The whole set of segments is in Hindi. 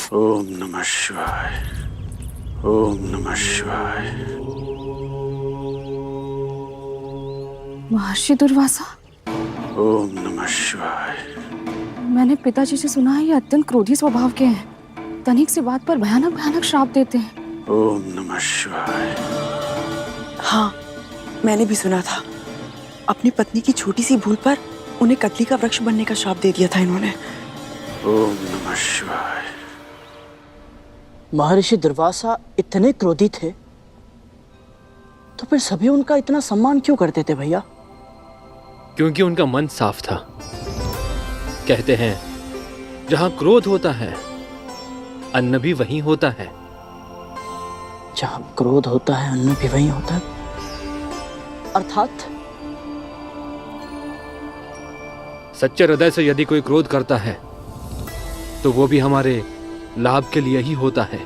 ओम नमः शिवाय। ओम नमः शिवाय। महर्षि दुर्वासा, ओम नमः शिवाय। मैंने पिताजी से सुना है ये अत्यंत क्रोधी स्वभाव के हैं। तनिक सी बात पर भयानक भयानक श्राप देते हैं। ओम नमः शिवाय। हाँ, मैंने भी सुना था। अपनी पत्नी की छोटी सी भूल पर उन्हें कदली का वृक्ष बनने का श्राप दे दिया था इन्होंने। ओम नमः शिवाय। महर्षि दुर्वासा इतने क्रोधी थे तो फिर सभी उनका इतना सम्मान क्यों करते थे भैया? क्योंकि उनका मन साफ था। कहते हैं जहां क्रोध होता है अन्न भी वहीं होता है। जहां क्रोध होता है अन्न भी वहीं होता है, अर्थात सच्चे हृदय से यदि कोई क्रोध करता है तो वो भी हमारे लाभ के लिए ही होता है।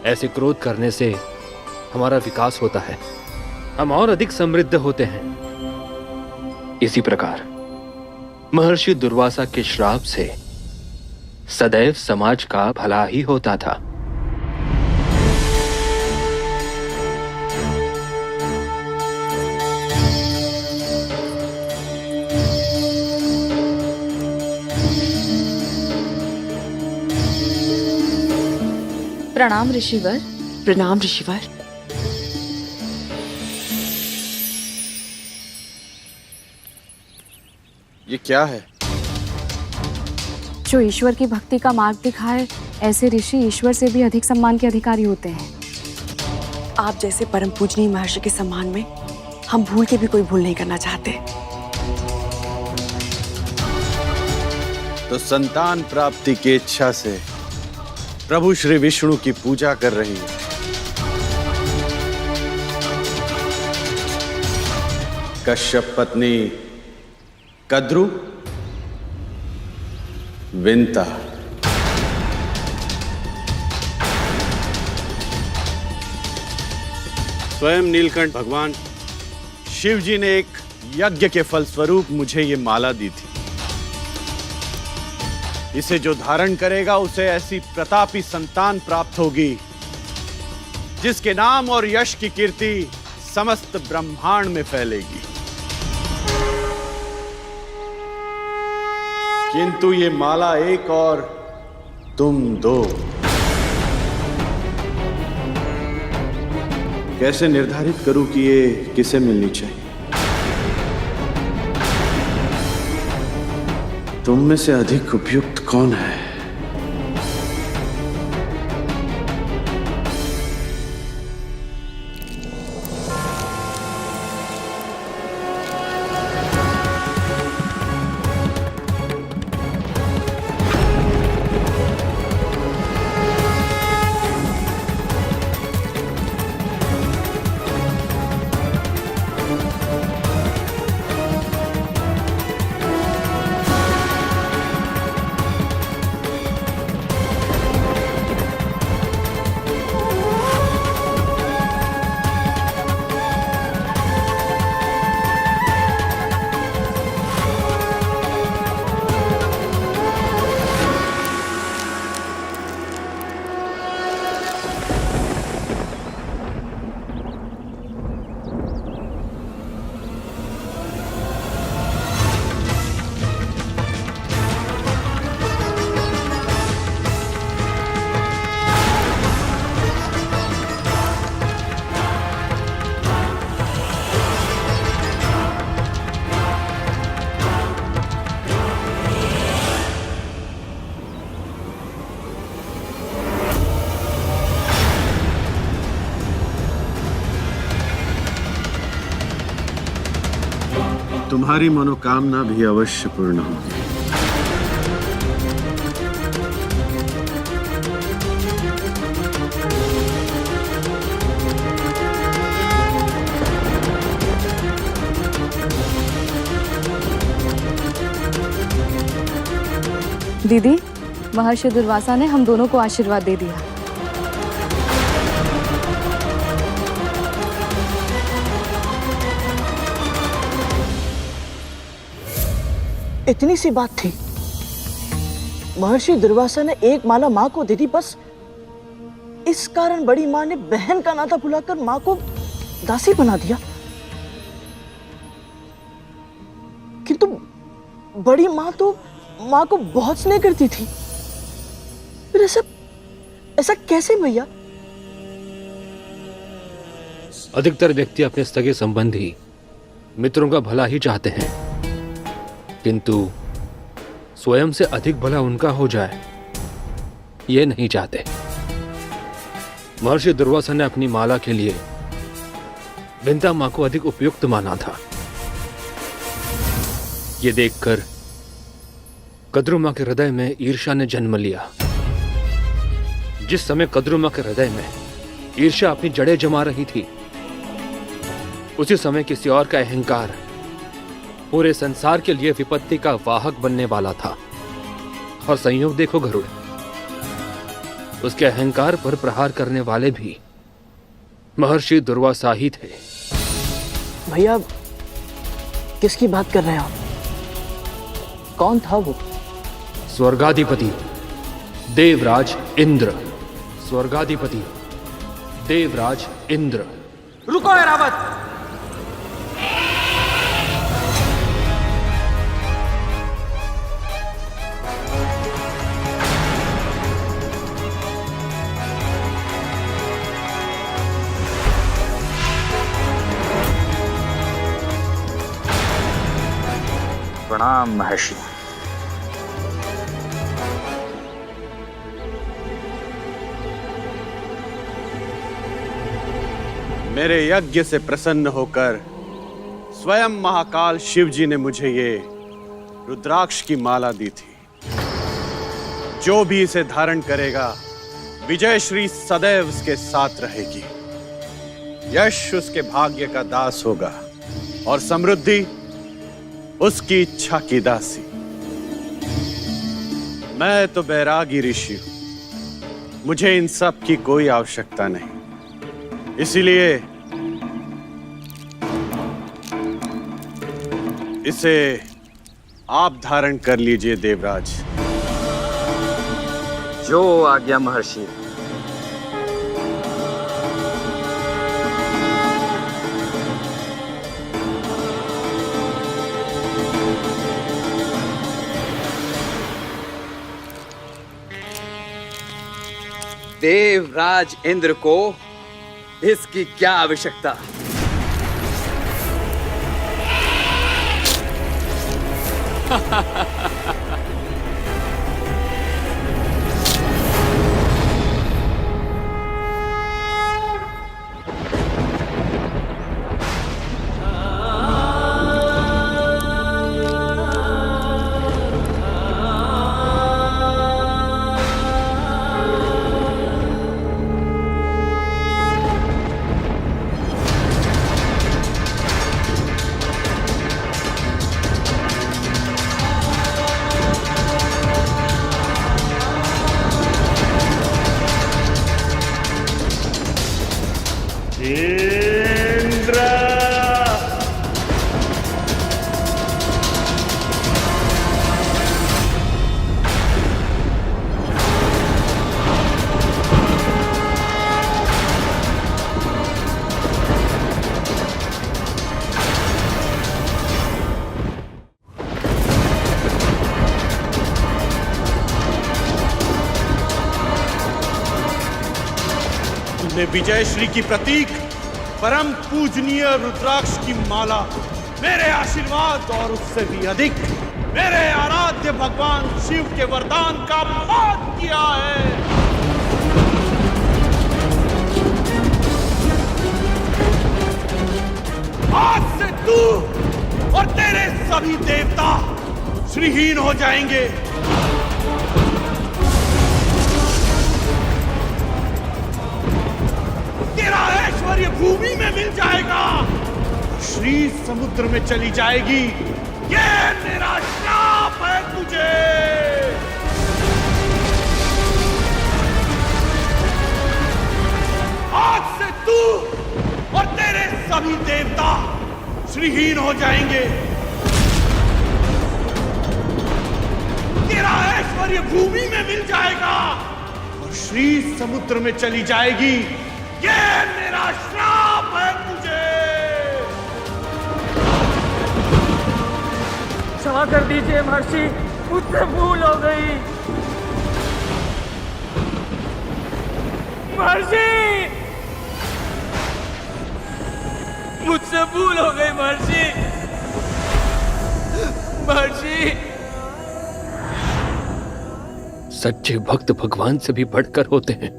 ऐसे क्रोध करने से हमारा विकास होता है, हम और अधिक समृद्ध होते हैं। इसी प्रकार महर्षि दुर्वासा के श्राप से सदैव समाज का भला ही होता था। प्रणाम ऋषिवर। प्रणाम ऋषिवर। ये क्या है? जो ईश्वर की भक्ति का मार्ग दिखाए, ऐसे ऋषि ईश्वर से भी अधिक सम्मान के अधिकारी होते हैं। आप जैसे परम पूजनीय महर्षि के सम्मान में हम भूल के भी कोई भूल नहीं करना चाहते। तो संतान प्राप्ति की इच्छा से प्रभु श्री विष्णु की पूजा कर रही है। कश्यप पत्नी कद्रु, विंता, स्वयं नीलकंठ भगवान शिव जी ने एक यज्ञ के फलस्वरूप मुझे ये माला दी थी। इसे जो धारण करेगा उसे ऐसी प्रतापी संतान प्राप्त होगी जिसके नाम और यश की कीर्ति समस्त ब्रह्मांड में फैलेगी। किंतु ये माला एक और तुम दो। कैसे निर्धारित करूं कि ये किसे मिलनी चाहिए? तुम में से अधिक उपयुक्त कौन है? तुम्हारी मनोकामना भी अवश्य पूर्ण होगी। दीदी, महर्षि दुर्वासा ने हम दोनों को आशीर्वाद दे दिया। इतनी सी बात थी, महर्षि दुर्वासा ने एक माला माँ को दे दी, बस इस कारण बड़ी माँ ने बहन का नाता भुलाकर माँ को दासी बना दिया। किंतु बड़ी माँ तो माँ को बहुत स्नेह करती थी। फिर ऐसा कैसे भैया? अधिकतर व्यक्ति अपने सगे संबंधी मित्रों का भला ही चाहते हैं, किंतु स्वयं से अधिक भला उनका हो जाए ये नहीं चाहते। महर्षि दुर्वासा ने अपनी माला के लिए विंता मां को अधिक उपयुक्त माना था। ये देखकर कद्रुमा के हृदय में ईर्ष्या ने जन्म लिया। जिस समय कद्रुमा के हृदय में ईर्ष्या अपनी जड़ें जमा रही थी, उसी समय किसी और का अहंकार पूरे संसार के लिए विपत्ति का वाहक बनने वाला था। और संयोग देखो गरुड़, उसके अहंकार पर प्रहार करने वाले भी महर्षि दुर्वासा ही थे। भैया किसकी बात कर रहे हैं आप? कौन था वो? स्वर्गाधिपति देवराज इंद्र। स्वर्गाधिपति देवराज इंद्र। रुको एरावत! प्रणाम महर्षि। मेरे यज्ञ से प्रसन्न होकर स्वयं महाकाल शिव जी ने मुझे ये रुद्राक्ष की माला दी थी। जो भी इसे धारण करेगा विजय श्री सदैव उसके साथ रहेगी। यश उसके भाग्य का दास होगा और समृद्धि उसकी इच्छा की दासी। मैं तो बैरागी ऋषि हूं, मुझे इन सब की कोई आवश्यकता नहीं। इसीलिए इसे आप धारण कर लीजिए देवराज। जो आज्ञा महर्षि। देवराज इंद्र को इसकी क्या आवश्यकता? विजय श्री की प्रतीक परम पूजनीय रुद्राक्ष की माला मेरे आशीर्वाद और उससे भी अधिक मेरे आराध्य भगवान शिव के वरदान का मान किया है। आज से तू और तेरे सभी देवता श्रीहीन हो जाएंगे। तेरा ऐश्वर्य भूमि में मिल जाएगा, श्री समुद्र में चली जाएगी। ये मेरा श्राप है तुझे। आज से तू और तेरे सभी देवता श्रीहीन हो जाएंगे। तेरा ऐश्वर्य भूमि में मिल जाएगा और श्री समुद्र में चली जाएगी। ये मेरा श्राप है तुझे। क्षमा कर दीजिए महर्षि, मुझसे भूल हो गई। महर्षि, मुझसे भूल हो गई महर्षि। महर्षि, सच्चे भक्त भगवान से भी बढ़कर होते हैं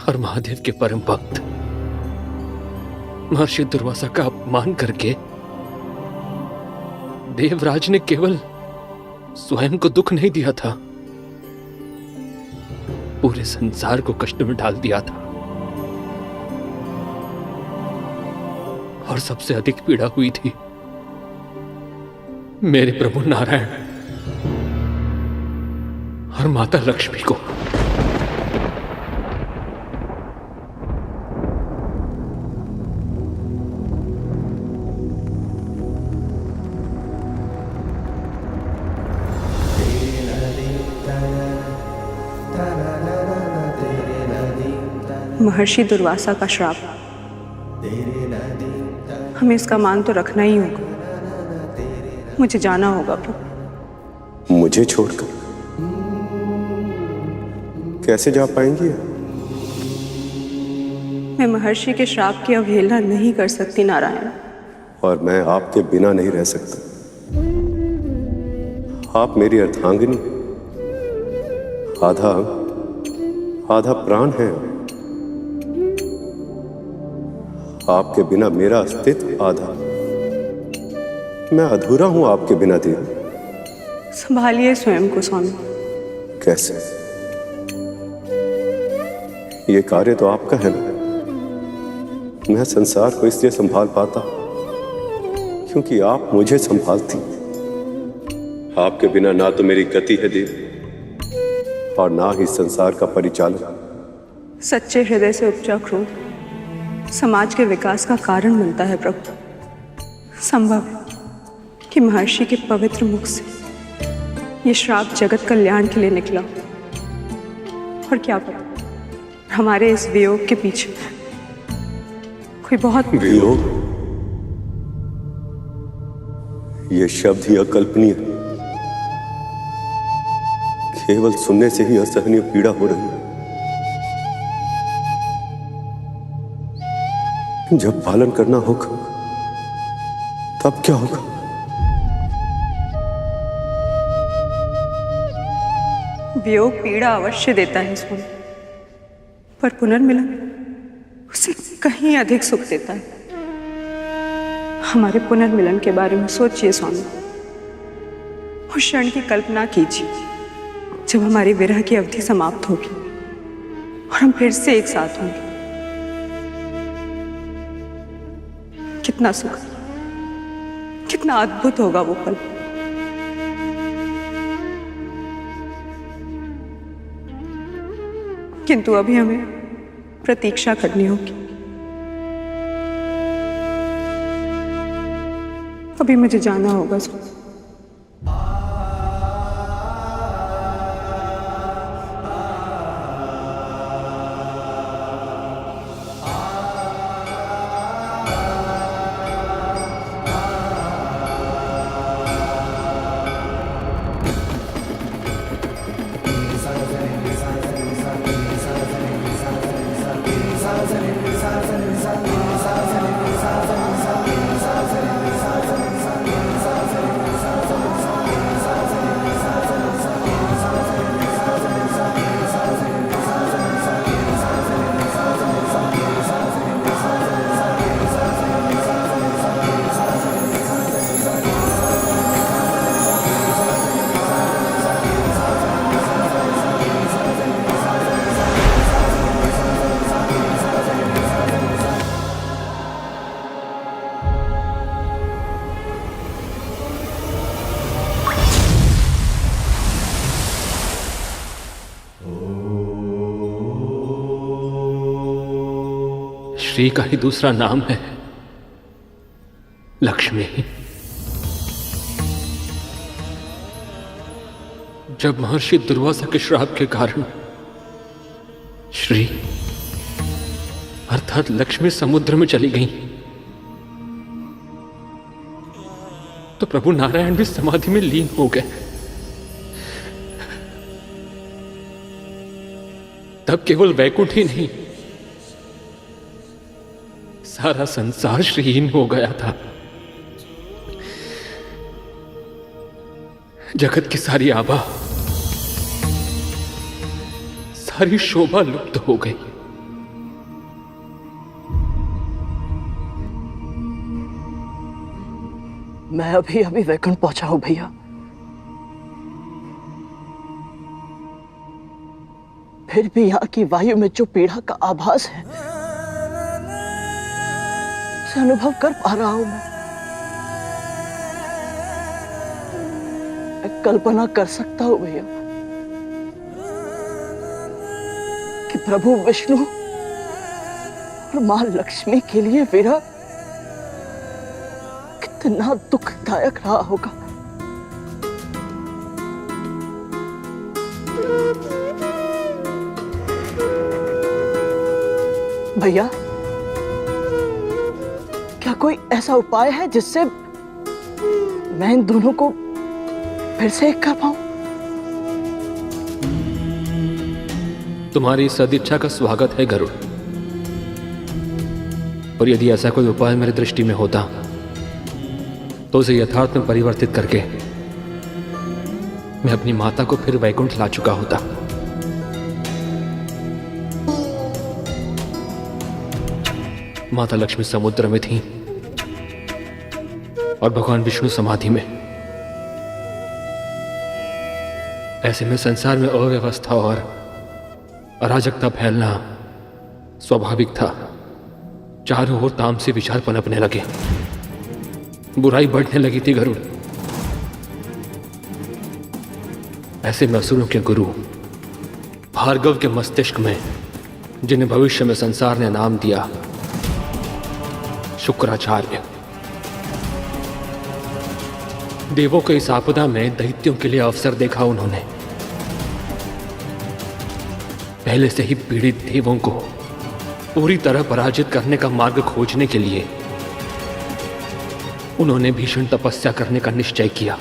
और महादेव के परम भक्त महर्षि दुर्वासा का अपमान करके देवराज ने केवल स्वयं को दुख नहीं दिया था, पूरे संसार को कष्ट में डाल दिया था। और सबसे अधिक पीड़ा हुई थी मेरे प्रभु नारायण और माता लक्ष्मी को। महर्षि दुर्वासा का श्राप, हमें इसका मान तो रखना ही होगा। मुझे जाना होगा प्रभु। मुझे छोड़कर कैसे जा पाएंगी आप? मैं महर्षि के श्राप की अवहेलना नहीं कर सकती नारायण। और मैं आपके बिना नहीं रह सकता। आप मेरी अर्धांगिनी, आधा आधा प्राण है। आपके बिना मेरा अस्तित्व आधा। मैं अधूरा हूं आपके बिना देवी। संभालिए स्वयं को स्वामी। कैसे? ये कार्य तो आपका है ना। मैं संसार को इसलिए संभाल पाता क्योंकि आप मुझे संभालती। आपके बिना ना तो मेरी गति है देवी और ना ही संसार का परिचालन। सच्चे हृदय से उपजा क्रोध समाज के विकास का कारण बनता है प्रभु। संभव है कि महर्षि के पवित्र मुख से ये श्राप जगत कल्याण के लिए निकला। और क्या पता हमारे इस वियोग के पीछे कोई बहुत वियोग? ये शब्द ही अकल्पनीय है। केवल सुनने से ही असहनीय पीड़ा हो रही है। जब पालन करना होगा तब क्या होगा? वियोग पीड़ा अवश्य देता है स्वामी, पर पुनर्मिलन उसे कहीं अधिक सुख देता है। हमारे पुनर्मिलन के बारे में सोचिए स्वामी। उस क्षण की कल्पना कीजिए जब हमारी विरह की अवधि समाप्त होगी और हम फिर से एक साथ होंगे। कितना सुख, कितना अद्भुत होगा वो पल। किंतु अभी हमें प्रतीक्षा करनी होगी। अभी मुझे जाना होगा। श्री का ही दूसरा नाम है लक्ष्मी। जब महर्षि दुर्वासा के श्राप के कारण श्री अर्थात लक्ष्मी समुद्र में चली गई, तो प्रभु नारायण भी समाधि में लीन हो गए। तब केवल वैकुंठ ही नहीं, सारा संसार श्रीहीन हो गया था। जगत की सारी आभा, सारी शोभा लुप्त हो गई। मैं अभी अभी वैकुंठ पहुंचा हूं भैया। फिर भी यहाँ की वायु में जो पीड़ा का आभास है, उसे अनुभव कर पा रहा हूं मैं कल्पना कर सकता हूं भैया कि प्रभु विष्णु और मां लक्ष्मी के लिए विरह कितना दुखदायक रहा होगा। भैया, क्या कोई ऐसा उपाय है जिससे मैं इन दोनों को फिर से एक कर पाऊं? तुम्हारी सदिच्छा का स्वागत है गरुड़, और यदि ऐसा कोई उपाय मेरी दृष्टि में होता तो उसे यथार्थ में परिवर्तित करके मैं अपनी माता को फिर वैकुंठ ला चुका होता। माता लक्ष्मी समुद्र में थी और भगवान विष्णु समाधि में। ऐसे में संसार में अव्यवस्था और अराजकता फैलना स्वाभाविक था। चारों ओर तामसी विचार पनपने लगे, बुराई बढ़ने लगी थी गरुड़। ऐसे में असुरों के गुरु भार्गव के मस्तिष्क में, जिन्हें भविष्य में संसार ने नाम दिया शुक्राचार्य, देवों के इस आपदा में दैत्यों के लिए अवसर देखा उन्होंने। पहले से ही पीड़ित देवों को पूरी तरह पराजित करने का मार्ग खोजने के लिए उन्होंने भीषण तपस्या करने का निश्चय किया।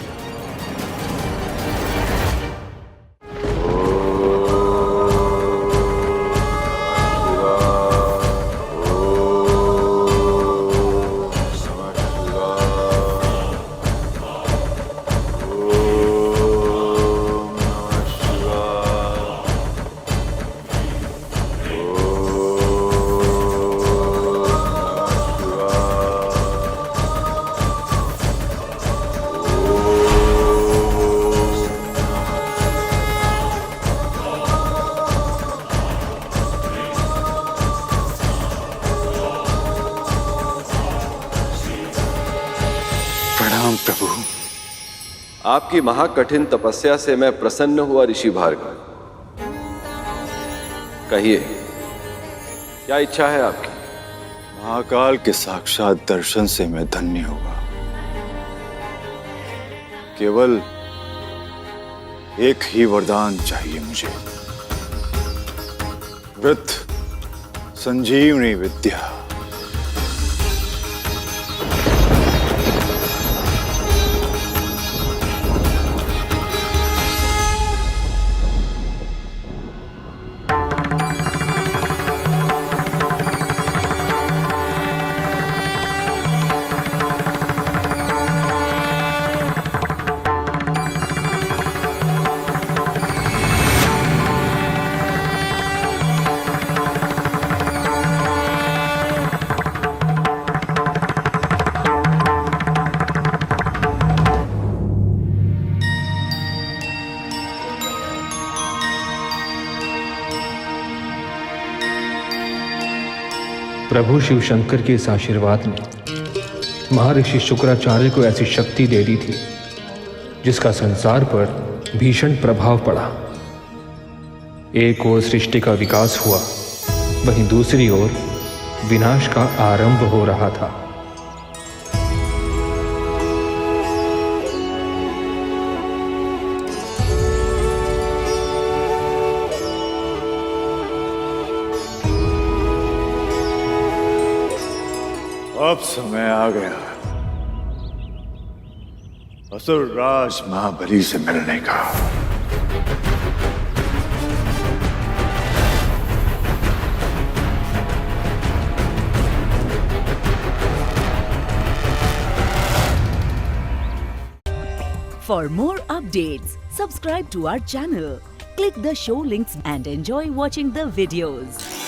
प्रभु, आपकी महाकठिन तपस्या से मैं प्रसन्न हुआ ऋषि भार्गव। कहिए, क्या इच्छा है आपकी? महाकाल के साक्षात दर्शन से मैं धन्य हुआ। केवल एक ही वरदान चाहिए मुझे, वृत्त संजीवनी विद्या। प्रभु शिव शंकर के इस आशीर्वाद ने महर्षि शुक्राचार्य को ऐसी शक्ति दे दी थी जिसका संसार पर भीषण प्रभाव पड़ा। एक ओर सृष्टि का विकास हुआ, वहीं दूसरी ओर विनाश का आरंभ हो रहा था। अब समय आ गया असुरराज महाबली से मिलने का। For more updates, subscribe to our channel, click the show links and enjoy watching the videos.